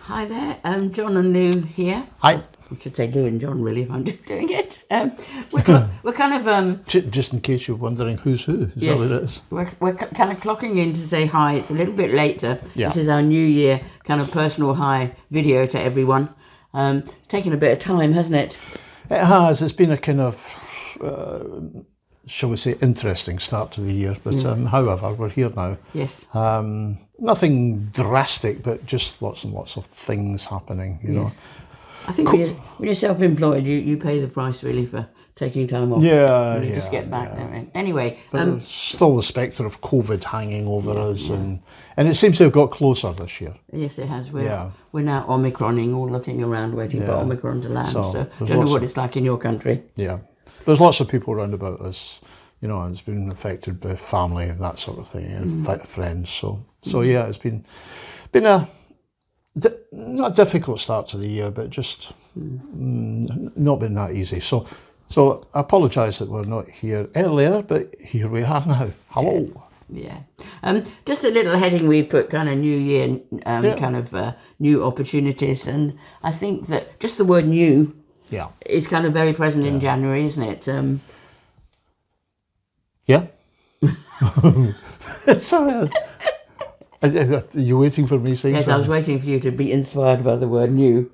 Hi there, John and Lou here. Hi. I should say Lou and John, really, if I'm doing it. We're kind of Just in case you're wondering who's who, is yes, that what it is? we're kind of clocking in to say hi. It's a little bit later. Yeah. This is our New Year kind of personal hi video to everyone. It's taken a bit of time, hasn't it? It has. It's been a kind of, shall we say, interesting start to the year. But however, we're here now. Yes. Nothing drastic, but just lots and lots of things happening, you know. I think when you're self-employed, you pay the price really for taking time off. Yeah, You just get back there. Anyway, But there's still the spectre of COVID hanging over us, and it seems to have got closer this year. yes, it has. We're now Omicroning, all looking around waiting for Omicron to land. So there's don't know lots what it's like in your country. Yeah, there's lots of people around about us, you know, and it's been affected by family and that sort of thing, and friends. So yeah, it's been a not a difficult start to the year, but just not been that easy. So I apologise that we're not here earlier, but here we are now. Hello. Yeah. Just a little heading we put, kind of new year, kind of new opportunities, and I think that just the word new is kind of very present in January, isn't it? Yeah. Sorry. Are you waiting for me saying Yes, something? I was waiting for you to be inspired by the word new.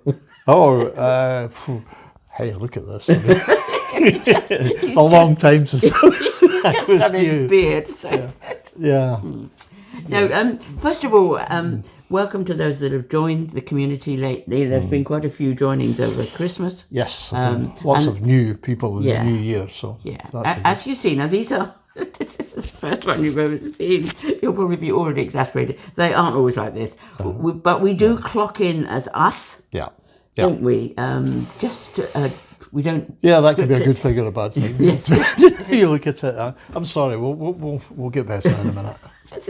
Hey, look at this. A long time since I was Done his new. beard. So. Yeah. No, first of all, welcome to those that have joined the community lately. There's been quite a few joinings over Christmas. Yes. Lots of new people in the new year. So Yeah. that's been As you see, now these are this is the first one you've ever seen. You'll probably be already exasperated. They aren't always like this, but we do clock in as us, Yeah. don't we? We don't. Yeah, that could be a script good it. thing or a bad thing. You look at it. I'm sorry. We'll get better in a minute.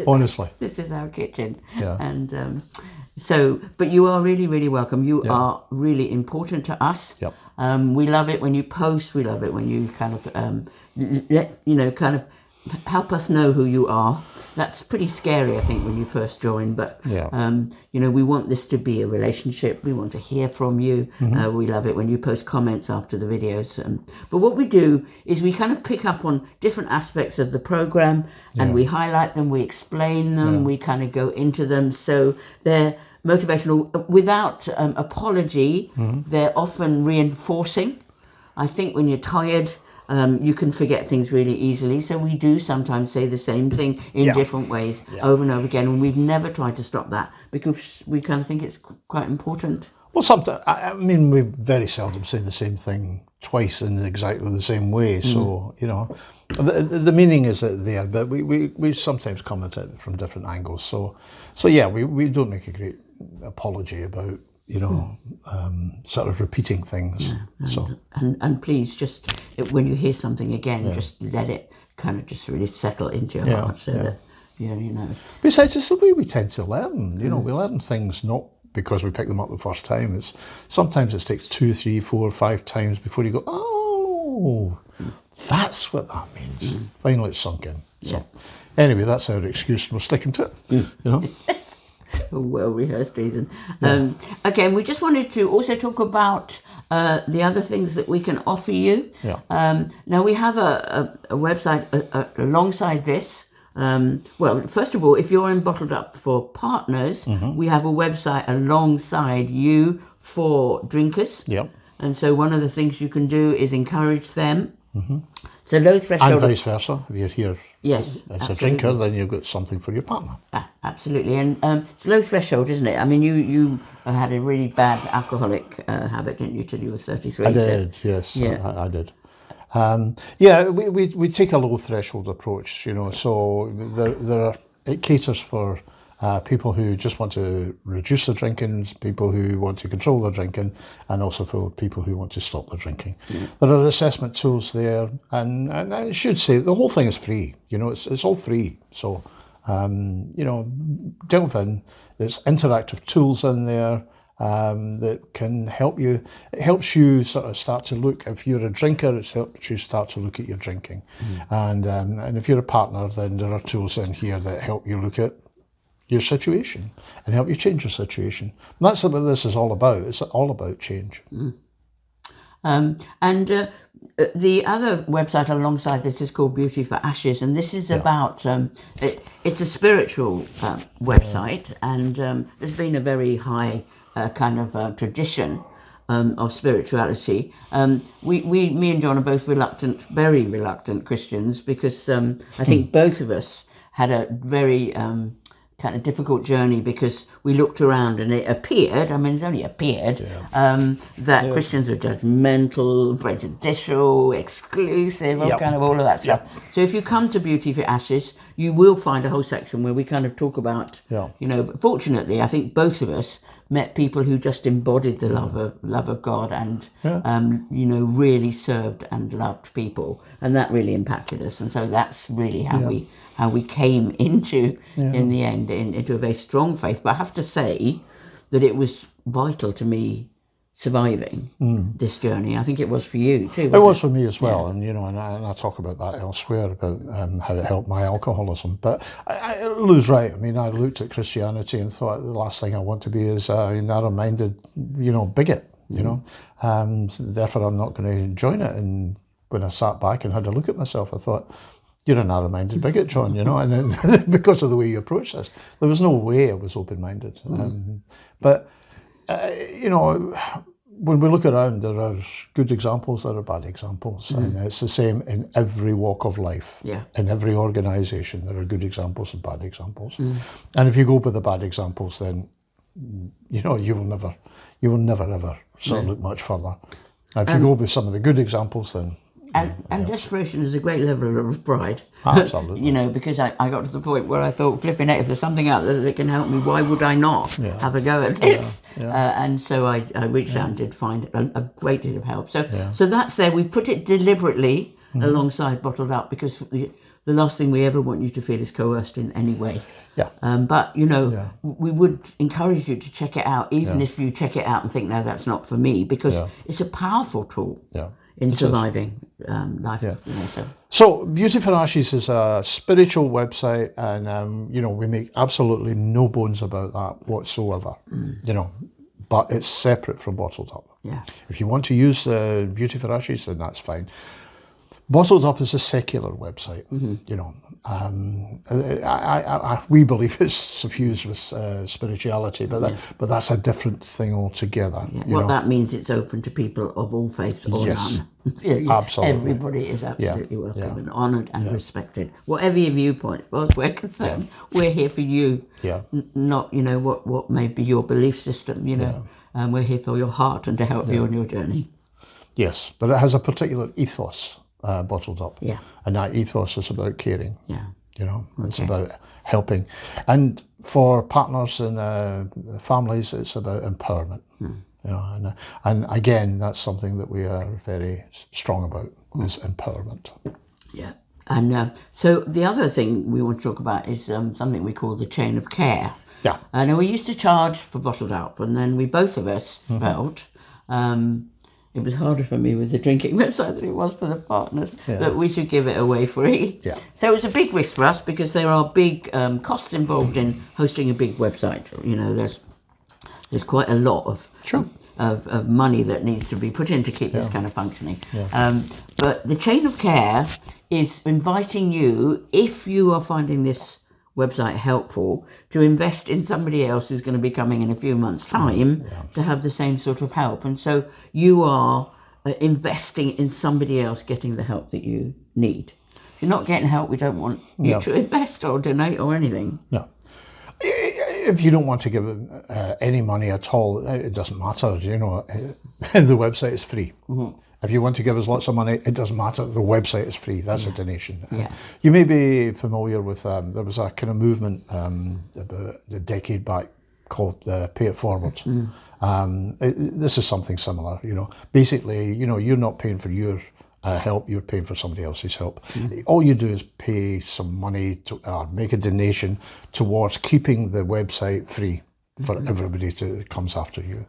Honestly. This is our kitchen. Yeah. And but you are really, really welcome. You are really important to us. Yep. We love it when you post. We love it when you kind of kind of help us know who you are. That's pretty scary, I think, when you first join. But we want this to be a relationship. We want to hear from you. We love it when you post comments after the videos. But what we do is we kind of pick up on different aspects of the program, and we highlight them. We explain them. We kind of go into them, so they're motivational without apology. They're often reinforcing. I think when you're tired, you can forget things really easily. So we do sometimes say the same thing in different ways over and over again. And we've never tried to stop that because we kind of think it's quite important. Well, sometimes, I mean, we very seldom say the same thing twice in exactly the same way. So, you know, the meaning is there, but we sometimes come at it from different angles. So yeah, we don't make a great apology about, you know, sort of repeating things. And please, just when you hear something again, just let it kind of just really settle into your heart, so that you know. Besides, it's the way we tend to learn. You know, we learn things not because we pick them up the first time. It's sometimes it takes 2, 3, 4, 5 times before you go, oh, that's what that means. Finally, it's sunk in. So anyway, that's our excuse, and we're sticking to it. You know. A well-rehearsed reason. Again, we just wanted to also talk about the other things that we can offer you. Now we have a website alongside this. Well, first of all, if you're in Bottled Up for Partners, we have a website alongside you for drinkers. And so one of the things you can do is encourage them. So low threshold. And vice versa. If you're here as a drinker, then you've got something for your partner. Absolutely. And it's low threshold, isn't it? I mean, you had a really bad alcoholic habit, didn't you, till you were 33? I did, yes. I did. We take a low threshold approach, you know, so it caters for people who just want to reduce their drinking, people who want to control their drinking, and also for people who want to stop their drinking. There are assessment tools there, and I should say the whole thing is free. You know, it's all free. So, you know, delve in. There's interactive tools in there that can help you. It helps you sort of start to look. If you're a drinker, it helps you start to look at your drinking, and if you're a partner, then there are tools in here that help you look at your situation and help you change your situation. And that's what this is all about. It's all about change. The other website alongside this is called Beauty for Ashes, and this is about it's a spiritual website, and there's been a very high tradition of spirituality. Me and John are both very reluctant Christians, because I think both of us had a very kind of difficult journey, because we looked around and it appeared, I mean, it's only appeared, that Christians are judgmental, prejudicial, exclusive, all of that stuff. So if you come to Beauty for Ashes, you will find a whole section where we kind of talk about, but fortunately, I think both of us met people who just embodied the love of God, and really served and loved people, and that really impacted us. And so that's really how we came into in the end into a very strong faith. But I have to say that it was vital to me surviving this journey. I think it was for you too. It was for me as well, and and I talk about that elsewhere, about how it helped my alcoholism. But Lou's right. I mean, I looked at Christianity and thought the last thing I want to be is a narrow-minded, bigot. Therefore, I'm not going to join it. And when I sat back and had a look at myself, I thought, you're a narrow-minded bigot, John. And then, because of the way you approach this, there was no way I was open-minded. But when we look around, there are good examples, there are bad examples, and it's the same in every walk of life. In every organisation, there are good examples and bad examples. And if you go with the bad examples, then you will never ever look much further. If you go with some of the good examples, then. And desperation is a great level of pride. Absolutely. Because I got to the point where I thought, flipping it, if there's something out there that can help me, why would I not have a go at this? And so I reached out and did find a great deal of help. So that's there. We put it deliberately alongside Bottled Up, because the last thing we ever want you to feel is coerced in any way. But we would encourage you to check it out, even if you check it out and think, no, that's not for me, because it's a powerful tool. In surviving life. So Beauty for Ashes is a spiritual website, and we make absolutely no bones about that whatsoever. But it's separate from Bottled Up. If you want to use Beauty for Ashes, then that's fine. Bottled Up is a secular website. We believe it's suffused with spirituality, but that's a different thing altogether. What that means, it's open to people of all faiths or none. Absolutely. Everybody is absolutely welcome and honoured and respected. Whatever your viewpoint, as far as we're concerned, we're here for you. Not what may be your belief system. We're here for your heart and to help you on your journey. Yes, but it has a particular ethos. Bottled Up, and that ethos is about caring. It's about helping, and for partners and families, it's about empowerment. And again, that's something that we are very strong about, is empowerment. And so the other thing we want to talk about is something we call the chain of care. And we used to charge for Bottled Up, and then both of us felt. It was harder for me with the drinking website than it was for the partners, that we should give it away free. So it was a big risk for us, because there are big costs involved in hosting a big website. There's quite a lot of money that needs to be put in to keep this kind of functioning. But the chain of care is inviting you, if you are finding this website helpful, to invest in somebody else who's going to be coming in a few months' time to have the same sort of help. And so you are investing in somebody else getting the help that you need. If you're not getting help, we don't want you to invest or donate or anything. If you don't want to give any money at all, it doesn't matter. The website is free. If you want to give us lots of money, it doesn't matter. The website is free. That's a donation. You may be familiar with, there was a kind of movement about a decade back called Pay It Forward. This is something similar. Basically, you're not paying for your help, you're paying for somebody else's help. All you do is pay some money or make a donation towards keeping the website free for everybody that comes after you.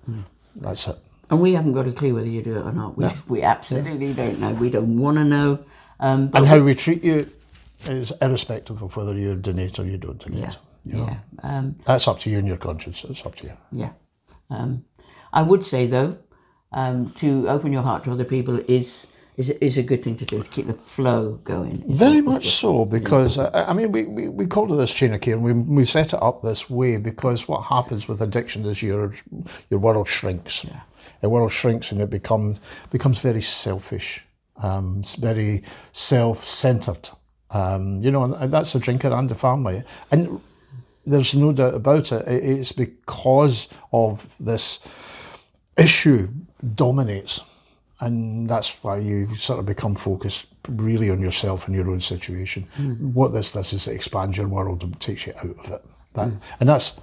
That's it. And we haven't got a clue whether you do it or not. We absolutely don't know. We don't want to know. And how we treat you is irrespective of whether you donate or you don't donate. You know? Yeah. That's up to you and your conscience. It's up to you. Yeah. I would say though, to open your heart to other people is a good thing to do, to keep the flow going. Very much so, because I mean, we call it this chain of care, and we set it up this way because what happens with addiction is your world shrinks. Yeah. The world shrinks and it becomes very selfish, very self-centered. You know, and that's the drinker and the family. And there's no doubt about it. It's because of this issue dominates. And that's why you sort of become focused really on yourself and your own situation. What this does is it expands your world and takes you out of it. And that's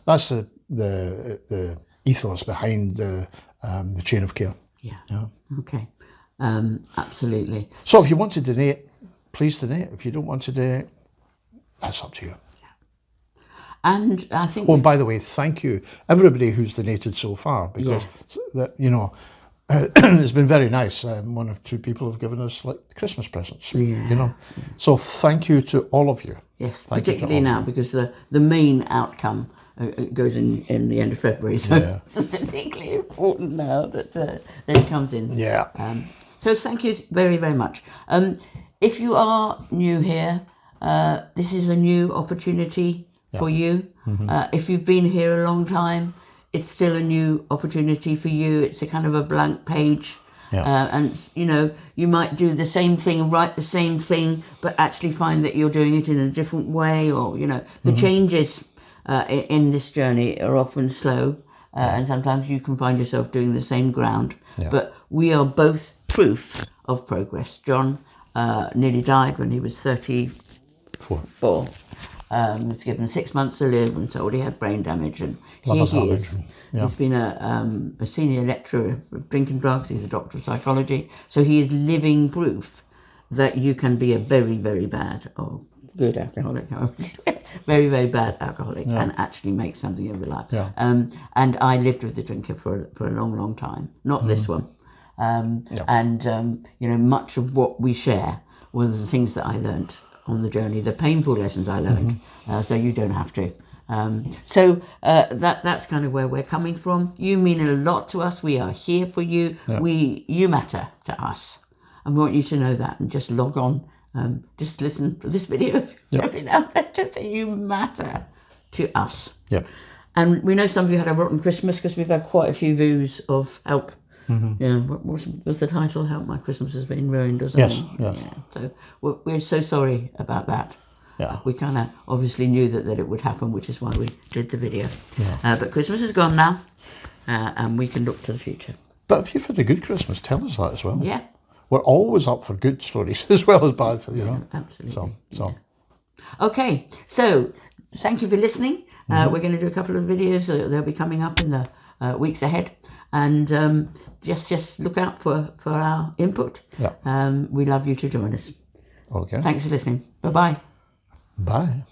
the ethos behind the chain of care. Yeah. Okay. Absolutely. So if you want to donate, please donate. If you don't want to donate, that's up to you. And I think. Oh, and by the way, thank you everybody who's donated so far, because that, you know. It's been very nice. One or two people have given us like Christmas presents, you know. So thank you to all of you. Yes, particularly now because the main outcome goes in the end of February. So it's particularly important now that it comes in. Yeah. So thank you very, very much. If you are new here, this is a new opportunity for you. If you've been here a long time, it's still a new opportunity for you. It's a kind of a blank page. And, you know, you might do the same thing, write the same thing, but actually find that you're doing it in a different way. Or, you know, the changes in this journey are often slow. And sometimes you can find yourself doing the same ground. But we are both proof of progress. John nearly died when he was 34. He was given 6 months to live and told he had brain damage, and here he is. He's been a senior lecturer of drinking drugs. He's a doctor of psychology, so he is living proof that you can be a very, very bad or good alcoholic, very, very bad alcoholic, and actually make something of your life. And I lived with the drinker for a long, long time, not this one. And you know, much of what we share were the things that I learned on the journey, the painful lessons I learned, so you don't have to. So that's kind of where we're coming from. You mean a lot to us. We are here for you. You matter to us, and we want you to know that. And just log on, just listen to this video every now and then. Just say you matter to us. And we know some of you had a rotten Christmas because we've had quite a few views of help. Yeah, what was the title? Help, my Christmas has been ruined, or something. Yes. Yeah, so we're so sorry about that. We kind of obviously knew that it would happen, which is why we did the video. But Christmas is gone now, and we can look to the future. But if you've had a good Christmas, tell us that as well. Yeah. We're always up for good stories as well as bad, you know. Absolutely. So. Okay, so thank you for listening. We're going to do a couple of videos. They'll be coming up in the weeks ahead. And just look out for our input. We'd love you to join us. Okay. Thanks for listening. Bye-bye. Bye.